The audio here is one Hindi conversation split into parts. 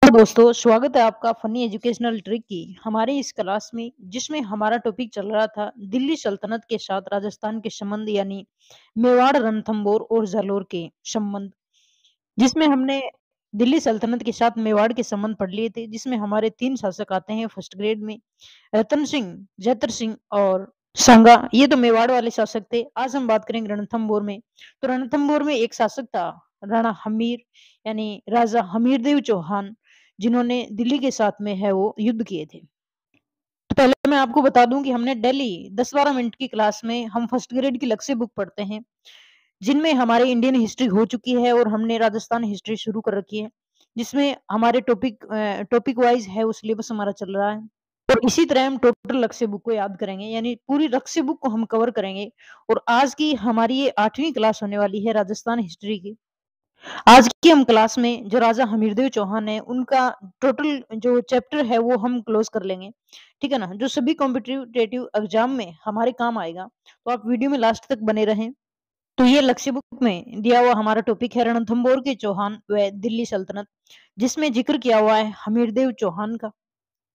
तो दोस्तों, स्वागत है आपका फनी एजुकेशनल ट्रिक की हमारी इस क्लास में, जिसमें हमारा टॉपिक चल रहा था दिल्ली सल्तनत के साथ राजस्थान के संबंध, यानी मेवाड़, रणथंभौर और जालोर के संबंध। जिसमें हमने दिल्ली सल्तनत के साथ मेवाड़ के संबंध पढ़ लिए थे, जिसमें हमारे 3 शासक आते हैं फर्स्ट ग्रेड में, रतन सिंह, जैतर सिंह और सांगा। ये तो मेवाड़ वाले शासक थे। आज हम बात करेंगे रणथंभौर में। तो रणथंभौर में एक शासक था, राणा हमीर, यानी राजा हमीरदेव चौहान, जिन्होंने दिल्ली के साथ में है वो युद्ध किए थे। तो पहले मैं आपको बता दूं कि हमने डेली 10-12 मिनट की क्लास में हम फर्स्ट ग्रेड की लक्ष्य बुक पढ़ते हैं, जिनमें हमारे इंडियन हिस्ट्री हो चुकी है और हमने राजस्थान हिस्ट्री शुरू कर रखी है, जिसमें हमारे टॉपिक वाइज है वो सिलेबस हमारा चल रहा है। और इसी तरह हम टोटल लक्ष्य बुक को याद करेंगे, यानी पूरी लक्ष्य बुक को हम कवर करेंगे। और आज की हमारी ये 8वीं क्लास होने वाली है राजस्थान हिस्ट्री की। आज की हम क्लास में जो राजा हमीरदेव चौहान है, उनका टोटल जो चैप्टर है वो हम क्लोज कर लेंगे। ठीक है ना? जो सभी कॉम्पिटिटिव एग्जाम में हमारे काम आएगा। तो आप वीडियो में लास्ट तक बने रहें। तो ये लक्ष्य बुक में दिया हुआ हमारा टॉपिक है रणथंभौर के चौहान व दिल्ली सल्तनत, जिसमें जिक्र किया हुआ है हमीरदेव चौहान का।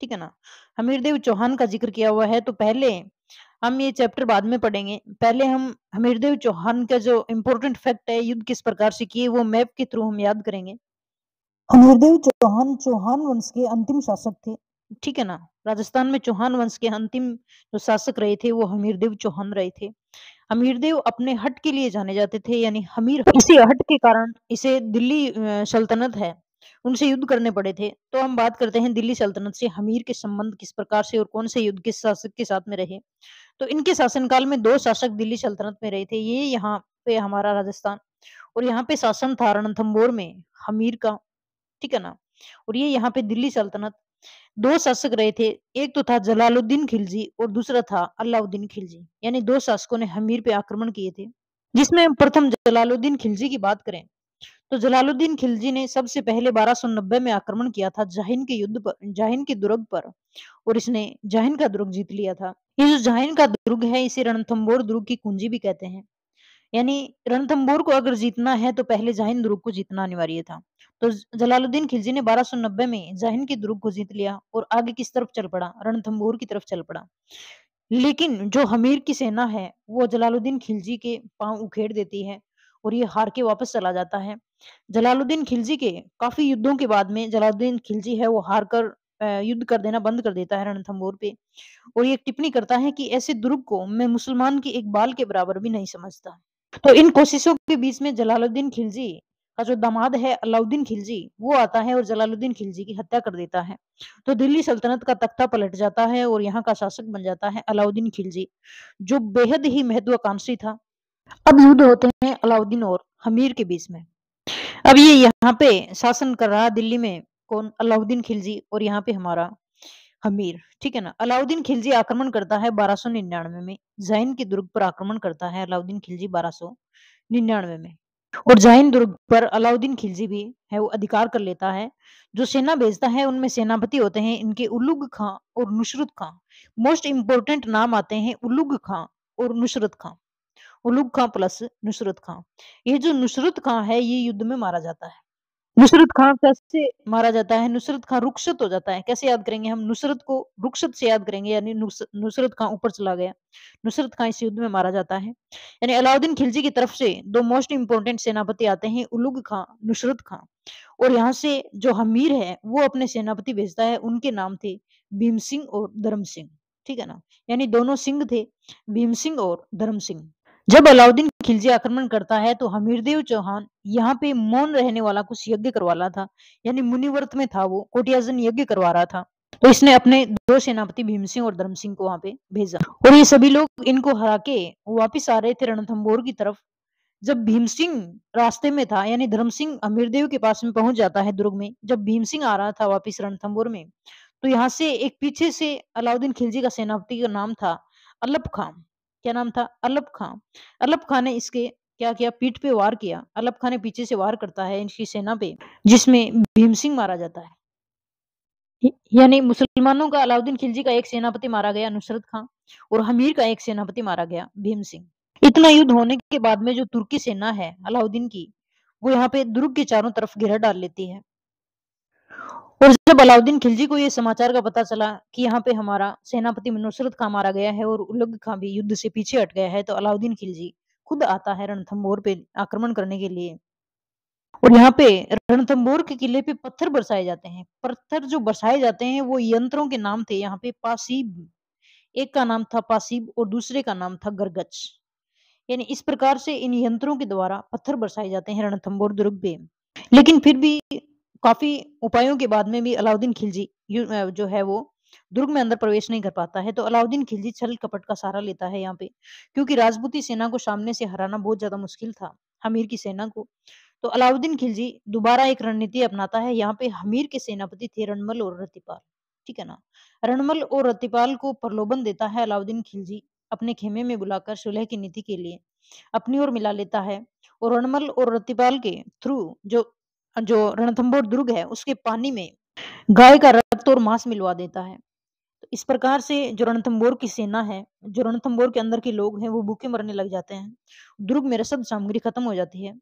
ठीक है ना? हमीरदेव चौहान का जिक्र किया हुआ है। तो पहले हम ये चैप्टर बाद में पढ़ेंगे। पहले हम हमीरदेव चौहान का जो इम्पोर्टेंट फैक्ट है, युद्ध किस प्रकार से किए, वो मैप के थ्रू हम याद करेंगे। हमीरदेव चौहान चौहान वंश के अंतिम शासक थे। ठीक है ना? राजस्थान में चौहान वंश के अंतिम जो शासक रहे थे वो हमीरदेव चौहान रहे थे। हमीरदेव अपने हट के लिए जाने जाते थे, यानी हमीर, इसी हट के कारण इसे दिल्ली सल्तनत है, उनसे युद्ध करने पड़े थे। तो हम बात करते हैं दिल्ली सल्तनत से हमीर के संबंध किस प्रकार से और कौन से युद्ध किस शासक के साथ में रहे। तो इनके शासनकाल में 2 शासक दिल्ली सल्तनत में रहे थे। ये यहाँ पे हमारा राजस्थान, और यहाँ पे शासन था रणथंभौर में हमीर का। ठीक है ना? और ये यहाँ पे दिल्ली सल्तनत, 2 शासक रहे थे। एक तो था जलालुद्दीन खिलजी और दूसरा था अलाउद्दीन खिलजी, यानी 2 शासकों ने हमीर पे आक्रमण किए थे। जिसमें हम प्रथम जलालुद्दीन खिलजी की बात करें, तो जलालुद्दीन खिलजी ने सबसे पहले 1290 में आक्रमण किया था जाहिन के दुर्ग पर, और इसने जाहिन का दुर्ग जीत लिया था। ये जो जाहिन का दुर्ग है, इसे रणथंभौर दुर्ग की कुंजी भी कहते हैं। यानी रणथंभौर को अगर जीतना है तो पहले जाहिन दुर्ग को जीतना अनिवार्य था। तो जलालुद्दीन खिलजी ने 1290 में जाहिन के दुर्ग को जीत लिया और आगे किस तरफ चल पड़ा? रणथंभौर की तरफ चल पड़ा। लेकिन जो हमीर की सेना है, वो जलालुद्दीन खिलजी के पांव उखेड़ देती है और ये हार के वापस चला जाता है। जलालुद्दीन खिलजी के काफी युद्धों के बाद में जलालुद्दीन खिलजी है वो हार कर युद्ध कर देना बंद कर देता है रणथंभौर पे, और ये टिप्पणी करता है कि ऐसे दुर्ग को मैं मुसलमान के एक बाल के बराबर भी नहीं समझता। तो इन कोशिशों के बीच में जलालुद्दीन खिलजी का जो दामाद है अलाउद्दीन खिलजी, वो आता है और जलालुद्दीन खिलजी की हत्या कर देता है। तो दिल्ली सल्तनत का तख्ता पलट जाता है और यहाँ का शासक बन जाता है अलाउद्दीन खिलजी, जो बेहद ही महत्वाकांक्षी था। अब युद्ध होते हैं अलाउद्दीन और हमीर के बीच में। अब ये यहाँ पे शासन कर रहा दिल्ली में कौन? अलाउद्दीन खिलजी, और यहाँ पे हमारा हमीर। ठीक है ना? अलाउद्दीन खिलजी आक्रमण करता है 1299 में, जैन के दुर्ग पर आक्रमण करता है अलाउद्दीन खिलजी 1299 में, और जैन दुर्ग पर अलाउद्दीन खिलजी भी है वो अधिकार कर लेता है। जो सेना भेजता है उनमें सेनापति होते हैं इनके उलुग खां और नुसरत खां। मोस्ट इंपोर्टेंट नाम आते हैं उलुग खां और नुसरत खां। उलुग खां प्लस नुसरत खां। ये जो नुसरत खां है, ये युद्ध में मारा जाता है। नुसरत खां कैसे मारा जाता है? नुसरत खां रुखसत हो जाता है। कैसे याद करेंगे हम? नुसरत को रुखसत से याद करेंगे, यानी नुसरत खां ऊपर चला गया। नुसरत खां इस युद्ध में मारा जाता है। यानी अलाउद्दीन खिलजी की तरफ से 2 मोस्ट इंपोर्टेंट सेनापति आते हैं, उलुग खां, नुसरत खां। और यहाँ से जो हमीर है वो अपने सेनापति भेजता है, उनके नाम थे भीम सिंह और धर्म सिंह। ठीक है ना? यानी दोनों सिंह थे, भीम सिंह और धर्म सिंह। जब अलाउद्दीन खिलजी आक्रमण करता है तो हमीरदेव चौहान यहाँ पे मौन रहने वाला कुछ यज्ञ करवा रहा था, यानी मुनिव्रत में था, वो कोटियाजन यज्ञ करवा रहा था। तो इसने अपने 2 सेनापति भीम सिंह और धर्म सिंह को वहां पे भेजा, और ये सभी लोग इनको हरा के वापिस आ रहे थे रणथंभौर की तरफ। जब भीम सिंह रास्ते में था, यानी धर्म सिंह अमीरदेव के पास में पहुंच जाता है दुर्ग में, जब भीम सिंह आ रहा था वापिस रणथंभौर में, तो यहाँ से एक पीछे से अलाउद्दीन खिलजी का सेनापति का नाम था अल्लप खां। क्या नाम था? अल्लप खां। अल्लप खां ने इसके क्या किया? पीठ पे वार किया। अल्लप खां ने पीछे से वार करता है इनकी सेना पे, जिसमें भीम सिंह मारा जाता है। यानी मुसलमानों का अलाउद्दीन खिलजी का एक सेनापति मारा गया नुसरत खां, और हमीर का एक सेनापति मारा गया भीम सिंह। इतना युद्ध होने के बाद में जो तुर्की सेना है अलाउद्दीन की, वो यहाँ पे दुर्ग के चारों तरफ घेरा डाल लेती है। और जब अलाउद्दीन खिलजी को ये समाचार का पता चला कि यहाँ पे हमारा सेनापति नुसरत खां मारा गया है और उलग खां भी युद्ध से पीछे हट गया है, तो अलाउद्दीन खिलजी खुद आता है रणथंभौर पे आक्रमण करने के लिए। और यहाँ पे रणथंभौर के किले पे पत्थर बरसाए जाते हैं। पत्थर जो बरसाए जाते हैं वो यंत्रों के नाम थे यहाँ पे पासीब। एक का नाम था पासीब और दूसरे का नाम था गरगच। यानी इस प्रकार से इन यंत्रों के द्वारा पत्थर बरसाए जाते हैं रणथंभौर दुर्ग पे। लेकिन फिर भी काफ़ी उपायों के बाद में भी अलाउद्दीन खिलजी जो है वो दुर्ग में अंदर प्रवेश नहीं कर पाता है। तो अलाउद्दीन खिलजी छल-कपट का सहारा लेता है यहाँ पे, क्योंकि राजपूती सेना को सामने से हराना बहुत ज़्यादा मुश्किल था, हमीर की सेना को। तो अलाउद्दीन खिलजी दोबारा एक रणनीति अपनाता है। यहाँ पे हमीर के सेनापति थे रणमल और रतिपाल, ठीक है ना? रणमल और रतिपाल को प्रलोभन देता है अलाउद्दीन खिलजी, अपने खेमे में बुलाकर सुलह की नीति के लिए अपनी ओर मिला लेता है। और रणमल और रतिपाल के थ्रू जो जो रणथंभौर दुर्ग है उसके पानी में गाय का रक्त और मांस मिलवा देता है। तो इस प्रकार से जो रणथंभौर की सेना है, जो रणथंभौर के अंदर के लोग हैं वो भूखे मरने लग जाते हैं। दुर्ग में रसद सामग्री खत्म हो जाती है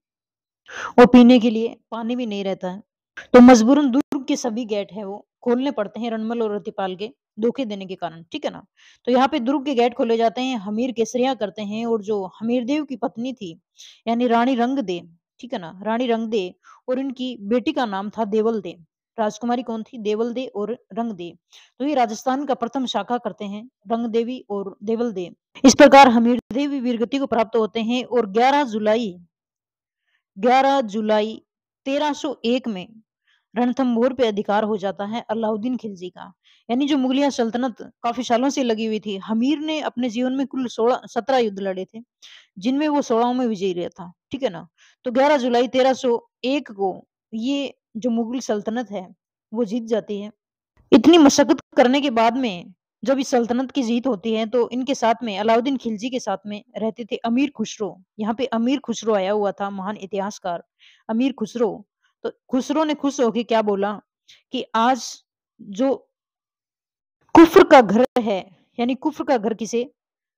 और पीने के लिए पानी भी नहीं रहता है। तो मजबूरन दुर्ग के सभी गेट हैं वो खोलने पड़ते हैं रणमल और रतिपाल के धोखे देने के कारण, ठीक है ना? तो यहाँ पे दुर्ग के गेट खोले जाते हैं, हमीर केसरिया करते हैं और जो हमीरदेव की पत्नी थी, यानी रानी रंगदे, ठीक है ना? रानी रंगदे और इनकी बेटी का नाम था देवल दे। राजकुमारी कौन थी? देवल दे और रंग दे। तो ये राजस्थान का प्रथम शाखा करते हैं, रंग देवी और देवल दे। इस प्रकार हमीरदेव वीरगति को प्राप्त होते हैं और 11 जुलाई 1301 में रणथंभौर पे अधिकार हो जाता है अलाउद्दीन खिलजी का। यानी जो मुगलिया सल्तनत काफी सालों से लगी हुई थी, हमीर ने अपने जीवन में कुल 17 युद्ध लड़े थे, जिनमें वो 16 में विजयी रहा था, ठीक है ना? तो 11 जुलाई 1301 को ये जो मुगल सल्तनत है वो जीत जाती है। इतनी मशक्कत करने के बाद में जब इस सल्तनत की जीत होती है तो इनके साथ में अलाउद्दीन खिलजी के साथ में रहते थे अमीर खुसरो। यहाँ पे अमीर खुसरो आया हुआ था, महान इतिहासकार अमीर खुसरो। तो खुसरो ने खुश होके क्या बोला कि आज जो कुफ्र का घर है, यानी कुफ्र का घर किसे,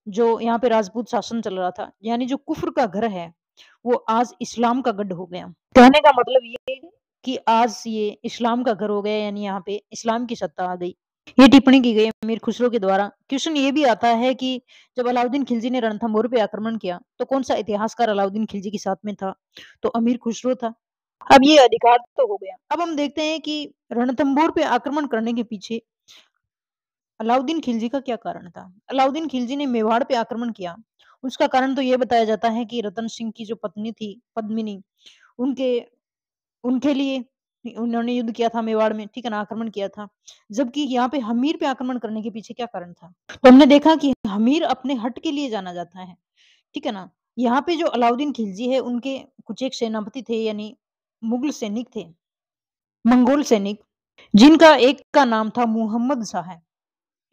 जो यहाँ पे राजपूत शासन चल रहा था, यानी जो कुफ्र का घर है वो आज इस्लाम का गढ़ हो गया। कहने का मतलब ये कि आज ये इस्लाम का घर हो गया, यानी यहाँ पे इस्लाम की सत्ता आ गई। ये टिप्पणी की गई अमीर खुसरो के द्वारा। क्वेश्चन ये भी आता है कि जब अलाउद्दीन खिलजी ने रणथंभौर पे आक्रमण किया तो कौन सा इतिहासकार अलाउद्दीन खिलजी के साथ में था? तो अमीर खुसरो था। अब ये अधिकार तो हो गया। अब हम देखते हैं कि रणथंभौर पे आक्रमण करने के पीछे अलाउद्दीन खिलजी का क्या कारण था? अलाउद्दीन खिलजी ने मेवाड़ पे आक्रमण किया। उसका कारण तो ये बताया जाता है कि रतन सिंह की जो पत्नी थी पद्मिनी, उनके उनके लिए उन्होंने युद्ध किया था मेवाड़ में, ठीक है ना? आक्रमण किया था। जबकि यहाँ पे हमीर पे आक्रमण करने के पीछे क्या कारण था? तो हमने देखा कि हमीर अपने हट के लिए जाना जाता है, ठीक है ना? यहाँ पे जो अलाउद्दीन खिलजी है उनके कुछ एक सेनापति थे, यानी मुगल सैनिक थे, मंगोल सैनिक, जिनका एक का नाम था मुहम्मद शाह।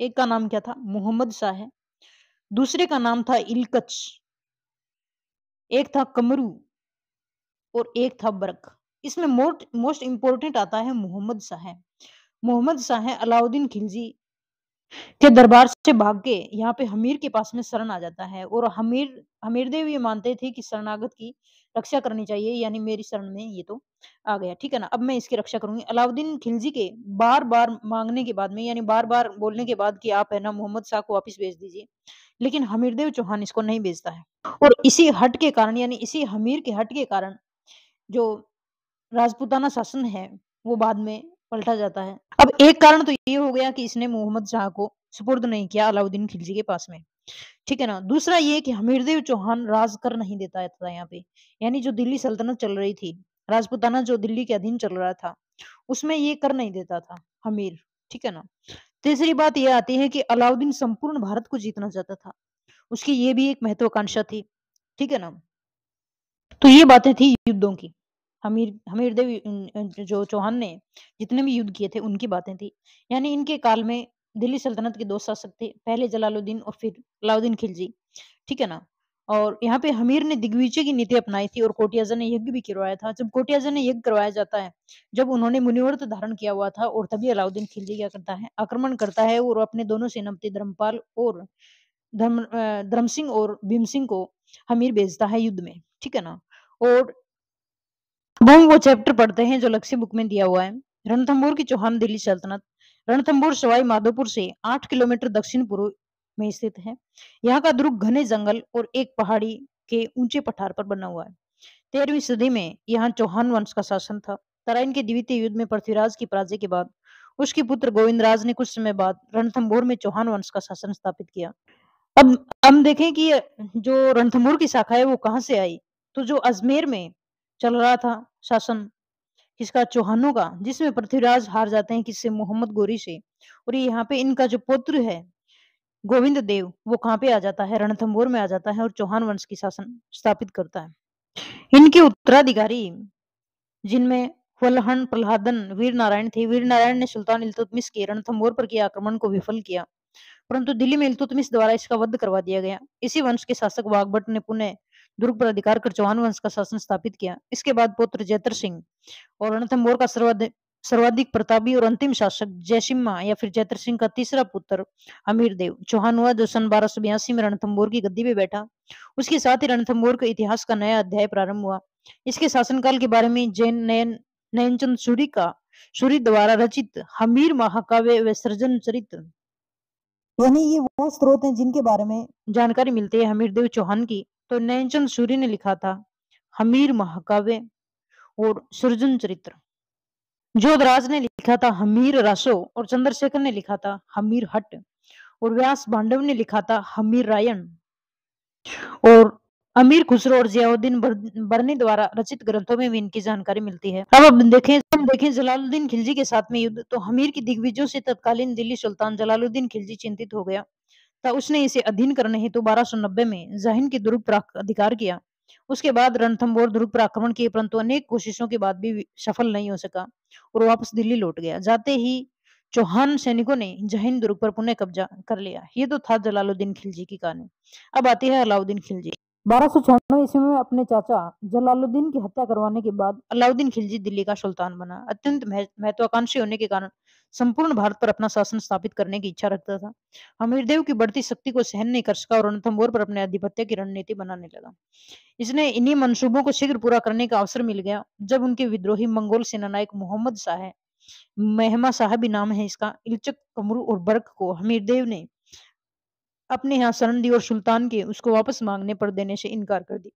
एक का नाम क्या था? मुहम्मद शाह। दूसरे का नाम था इल्कच, एक था कमरू और एक था बर्क। इसमें मोस्ट इम्पोर्टेंट आता है मोहम्मद शाह। मोहम्मद शाह अलाउद्दीन खिलजी के दरबार से भाग के यहाँ पे हमीर के पास में शरण आ जाता है और हमीरदेव ये मानते थे कि शरणागत की रक्षा करनी चाहिए, यानी मेरी शरण में ये तो आ गया, ठीक है ना? अब मैं इसकी रक्षा करूंगी। अलाउद्दीन खिलजी के बार-बार मांगने के बाद में, यानी बार-बार बोलने के बाद कि आप है ना मोहम्मद शाह को वापस भेज दीजिए, लेकिन हमीरदेव चौहान इसको नहीं भेजता है। और इसी हट के कारण, यानी इसी हमीर के हट के कारण जो राजपूताना शासन है वो बाद में पलटा जाता है। अब एक कारण तो ये हो गया कि इसने मोहम्मद शाह को सुपुर्द नहीं किया अलाउद्दीन खिलजी के पास में, ठीक है ना? दूसरा ये कि हमीरदेव चौहान राज कर नहीं देता था यहाँ पे, यानी जो दिल्ली सल्तनत चल रही थी, राजपूताना जो दिल्ली के अधीन चल रहा था, उसमें ये कर नहीं देता था हमीर, ठीक है ना? तीसरी बात ये आती है कि अलाउद्दीन संपूर्ण भारत को जीतना चाहता था। उसकी ये भी एक महत्वाकांक्षा थी, ठीक है ना? तो ये बातें थी युद्धों की। हमीरदेव जो चौहान ने जितने भी युद्ध किए थे उनकी बातें थी। यानी इनके काल में दिल्ली सल्तनत के 2 शासक थे, पहले जलालुद्दीन और फिर अलाउद्दीन खिलजी, ठीक है ना? और यहाँ पे हमीर ने दिग्विजय की नीति अपनाई थी और कोटियाज़ा ने यज्ञ भी करवाया था। जब कोटियाज़ा ने यज्ञ करवाया जाता है, जब उन्होंने मुनिव्रत धारण किया हुआ था और तभी अलाउद्दीन खिलजी क्या करता है, आक्रमण करता है और अपने दोनों सेनापति धर्मपाल और धर्म सिंह और भीम सिंह को हमीर भेजता है युद्ध में, ठीक है ना? और अब हम वो चैप्टर पढ़ते हैं जो लक्ष्य बुक में दिया हुआ है। रणथंभौर की चौहान दिल्ली सल्तनत। रणथंभौर सवाई माधोपुर से 8 किलोमीटर दक्षिण पूर्व में स्थित है। यहाँ का दुर्ग घने जंगल और एक पहाड़ी के ऊंचे पठार पर बना हुआ है। 13वीं सदी में यहाँ चौहान वंश का शासन था। तराइन के द्वितीय युद्ध में पृथ्वीराज की पराजय के बाद उसके पुत्र गोविंदराज ने कुछ समय बाद रणथंभौर में चौहान वंश का शासन स्थापित किया। अब हम देखें कि जो रणथंभौर की शाखा है वो कहाँ से आई। तो जो अजमेर में चल रहा था शासन किसका, चौहानों का, जिसमें पृथ्वीराज हार जाते हैं किससे, मोहम्मद गोरी से। और ये यहाँ पे इनका जो पुत्र है गोविंद देव वो कहाँ पे आ जाता है, रणथंभौर में आ जाता है और चौहान वंश की शासन स्थापित करता है। इनके उत्तराधिकारी जिनमें वल्हन प्रहलादन वीर नारायण थे। वीर नारायण ने सुल्तान इल्तुतमिश के रणथंभौर पर किए आक्रमण को विफल किया, परंतु दिल्ली में इल्तुतमिश द्वारा इसका वध करवा दिया गया। इसी वंश के शासक वाघभट्ट ने पुनः दुर्ग पर अधिकार कर चौहान वंश का शासन स्थापित किया। इसके बाद पुत्र जैतर सिंह और रणथंभौर का सर्वाधिक प्रतापी और अंतिम शासक जयसिम्हा या फिर जैतर सिंह का तीसरा पुत्र अमीर देव चौहान हुआ, जो सन 1282 में रणथंभौर की गद्दी पे बैठा। उसके साथ ही रणथंभौर के इतिहास का नया अध्याय प्रारंभ हुआ। इसके शासनकाल के बारे में जैन नयनचंद सूरी द्वारा रचित हमीर महाकाव्य व सृजन चरित्र, यानी ये वो स्रोत हैं जिनके बारे में जानकारी मिलती है हमीरदेव चौहान की। तो नयनचंद सूरी ने लिखा था हमीर महाकाव्य और सृजन चरित्र। जोधराज ने लिखा था हमीर रासो और चंद्रशेखर ने लिखा था हमीर हट और व्यास पांडव ने लिखा था हमीर रायन और अमीर खुसरो और जियाउद्दीन बरनी द्वारा रचित ग्रंथों में भी इनकी जानकारी मिलती है। अब हम देखें जलालुद्दीन खिलजी के साथ में युद्ध। तो हमीर की दिग्विजयों से तत्कालीन दिल्ली सुल्तान जलालुद्दीन खिलजी चिंतित हो गया था। उसने इसे अधीन करने हेतु 1290 में जाहिन के दुर्ग पर अधिकार किया। उसके बाद रणथंभौर दुर्ग पर आक्रमण किए, परंतु अनेक कोशिशों के बाद भी सफल नहीं हो सका और वापस दिल्ली लौट गया। जाते ही चौहान सैनिकों ने जहीन दुर्ग पर पुनः कब्जा कर लिया। ये तो था जलालुद्दीन खिलजी की कहानी। अब आती है अलाउद्दीन खिलजी। 1296 ईस्वी में अपने चाचा जलालुद्दीन की हत्या करवाने के बाद अलाउद्दीन खिलजी दिल्ली का सुल्तान बना। अत्यंत महत्वाकांक्षी होने के कारण संपूर्ण भारत पर अपना शासन स्थापित करने की इच्छा रखता था। हमीरदेव की बढ़ती शक्ति को सहन नहीं कर सका और रणथंभौर पर अपने आधिपत्य की रणनीति बनाने लगा। इसने इन्हीं मंसूबों को शीघ्र पूरा करने का अवसर मिल गया जब उनके विद्रोही मंगोल सेनानायक मोहम्मद शाह, मेहमा शाह भी नाम है इसका, इल्चक कमरू और बर्क को हमीरदेव ने अपने यहाँ शरण दी और सुल्तान के उसको वापस मांगने पर देने से इनकार कर दी।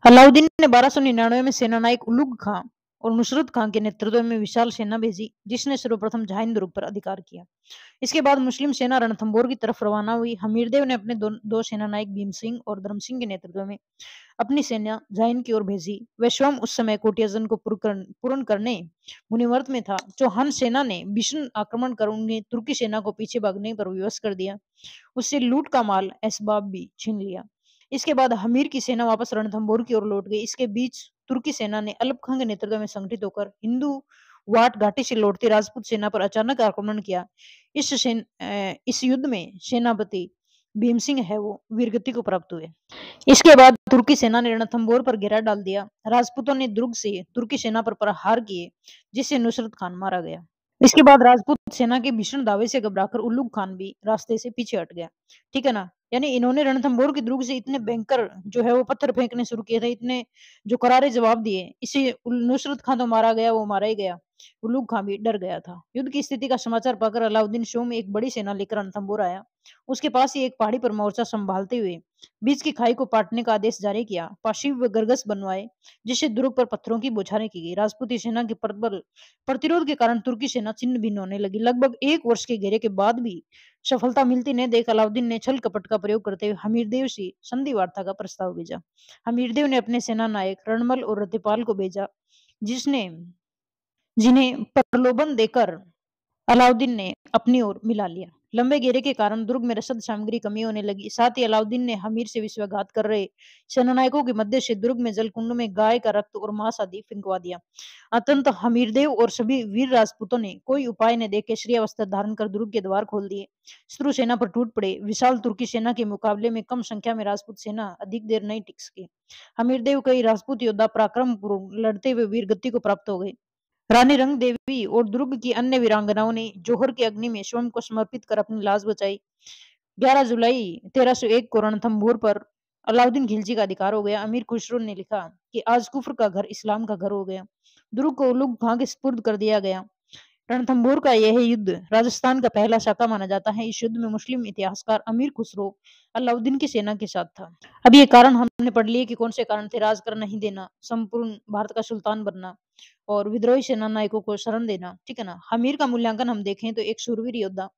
अलाउद्दीन ने 1299 में सेनानायक उलुग खां और नुसरत खां के नेतृत्व में विशाल सेना भेजी, जिसने सर्वप्रथम जहाइन दुर्ग पर अधिकार किया। इसके बाद मुस्लिम सेना रणथंभौर की तरफ रवाना हुई। हमीरदेव ने अपने दो सेनानायक भीम सिंह और धर्म सिंह के नेतृत्व में अपनी सेना जहाइन की ओर भेजी। वह स्वयं उस समय कोटियाजन को पूर्ण करने मुनिवर्त में था। चौहान सेना ने भीषण आक्रमण कर उन्हें तुर्की सेना को पीछे भागने पर विवश कर दिया। उससे लूट का माल एसबाब भी छीन लिया। इसके बाद हमीर की सेना वापस रणथंभौर की ओर लौट गई। इसके बीच तुर्की सेना ने अलप खां के नेतृत्व में संगठित होकर हिंदू वाट घाटी से लौटती राजपूत सेना पर अचानक आक्रमण किया। इस युद्ध में सेनापति भीम सिंह है वो वीरगति को प्राप्त हुए। इसके बाद तुर्की सेना ने रणथंभौर पर घेरा डाल दिया। राजपूतों ने दुर्ग से तुर्की सेना पर प्रहार किए, जिससे नुसरत खान मारा गया। इसके बाद राजपूत सेना के भीषण दावे से घबराकर उल्लुग खान भी रास्ते से पीछे हट गया। ठीक है ना, यानी इन्होंने रणथंभौर के दुर्ग से इतने भयंकर जो है वो पत्थर फेंकने शुरू किए थे, इतने जो करारे जवाब दिए, इसे नुसरत खान तो मारा गया, वो मारा ही गया। उल्लुग खान भी डर गया था। युद्ध की स्थिति का समाचार पाकर अलाउद्दीन स्वयं एक बड़ी सेना लेकर रणथंभौर आया। उसके पास ही एक पहाड़ी पर मोर्चा संभालते हुए बीच की खाई को पाटने का आदेश जारी किया। पाशिव व गरगस बनवाए, जिससे दुर्ग पर पत्थरों की बौछारें की गई। राजपूती सेना के प्रबल प्रतिरोध के कारण तुर्की सेना छिन्न भिन्न होने लगी। लगभग 1 वर्ष के घेरे के बाद भी सफलता मिलती न देख अलाउद्दीन ने छल कपट का प्रयोग करते हुए हमीरदेव से संधि वार्ता का प्रस्ताव भेजा। हमीरदेव ने अपने सेना नायक रणमल और रतिपाल को भेजा, जिन्हें प्रलोभन देकर अलाउद्दीन ने अपनी ओर मिला लिया। लंबे घेरे के कारण दुर्ग में रसद सामग्री कमी होने लगी। साथ ही अलाउद्दीन ने हमीर से विश्वासघात कर रहे सेनानायकों के मध्य से दुर्ग में जलकुंड में गाय का रक्त और मांस आदि फेंकवा दिया। अतंत हमीरदेव और सभी वीर राजपूतों ने कोई उपाय न देख केसरिया वस्त्र धारण कर दुर्ग के द्वार खोल दिए। शत्रु सेना पर टूट पड़े। विशाल तुर्की सेना के मुकाबले में कम संख्या में राजपूत सेना अधिक देर नहीं टिक सकी। हमीरदेव कई राजपूत योद्धा पराक्रम पूर्वक लड़ते हुए वीरगति को प्राप्त हो गए। रानी रंग देवी और दुर्ग की अन्य वीरांगनाओं ने जोहर की अग्नि में स्वयं को समर्पित कर अपनी लाश बचाई। 11 जुलाई 1301 को रणथंभौर पर अलाउद्दीन खिलजी का अधिकार हो गया। अमीर खुसरो ने लिखा कि आज कुफ्र का घर इस्लाम का घर हो गया। दुर्ग को उलुग खां के सुपुर्द कर दिया गया। रणथंभौर का यह युद्ध राजस्थान का पहला शाका माना जाता है। इस युद्ध में मुस्लिम इतिहासकार अमीर खुसरो अलाउद्दीन की सेना के साथ था। अब ये कारण हमने पढ़ लिए कि कौन से कारण थे। राज कर नहीं देना, संपूर्ण भारत का सुल्तान बनना और विद्रोही सेना नायकों को शरण देना। ठीक है ना। अमीर का मूल्यांकन हम देखें तो एक शूरवीर योद्धा,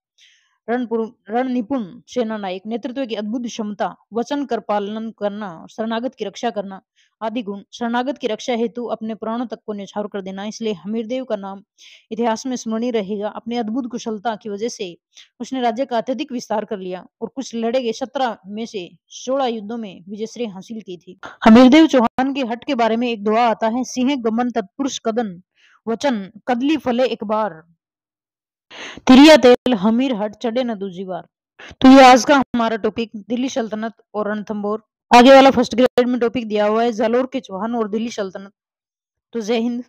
रण निपुण सेना नायक, नेतृत्व की अद्भुत क्षमता, वचन कर पालन करना, शरणागत की रक्षा करना आदि गुण। शरणागत की रक्षा हेतु अपने प्राणों तक को न्यौछावर कर देना, इसलिए हमीरदेव का नाम इतिहास में स्मरणीय रहेगा। अपनी अद्भुत कुशलता की वजह से उसने राज्य का अत्यधिक विस्तार कर लिया और कुछ लड़े गए 17 में से 16 युद्धों में विजयश्री हासिल की थी। हमीरदेव चौहान के हट के बारे में एक दुआ आता है, सिंह गमन तत्पुरुष कदन वचन कदली फले एक बार, तिरिया तेल हमीर हट चढ़े न दूजी बार। तो ये आज का हमारा टॉपिक दिल्ली सल्तनत और रणथंभौर। आगे वाला फर्स्ट ग्रेड में टॉपिक दिया हुआ है जालोर के चौहान और दिल्ली सल्तनत। तो जय हिंद।